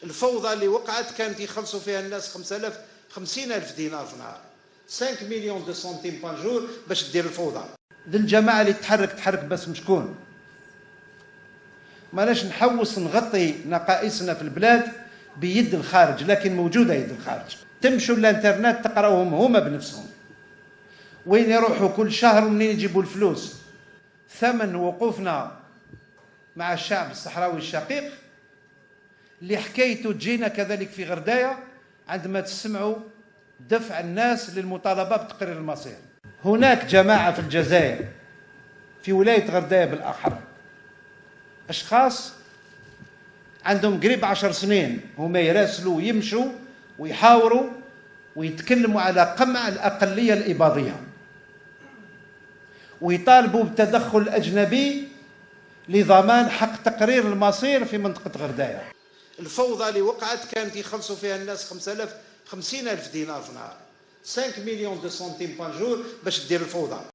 الفوضى اللي وقعت كانت يخلصوا فيها الناس 50,000 دينار في النهار، 5 مليون دو سنتيم بار جور باش دير الفوضى. الجماعه اللي تحرك باسم شكون؟ ماناش نحوس نغطي نقائصنا في البلاد بيد الخارج، لكن موجوده يد الخارج. تمشوا الانترنت تقراوهم هما بنفسهم، وين يروحوا كل شهر ومنين يجيبوا الفلوس. ثمن وقوفنا مع الشعب الصحراوي الشقيق اللي حكايته تجينا كذلك في غردايه عندما تسمعوا دفع الناس للمطالبه بتقرير المصير. هناك جماعه في الجزائر في ولايه غردايه بالاحرى اشخاص عندهم قريب 10 سنين هما يراسلوا ويمشوا ويحاوروا ويتكلموا على قمع الاقليه الاباضيه، ويطالبوا بالتدخل الاجنبي لضمان حق تقرير المصير في منطقه غردايه. الفوضى اللي وقعت كانت يخلصوا فيها الناس 50,000 دينار في النهار، 5 مليون دو سنتيم بار جور باش دير الفوضى.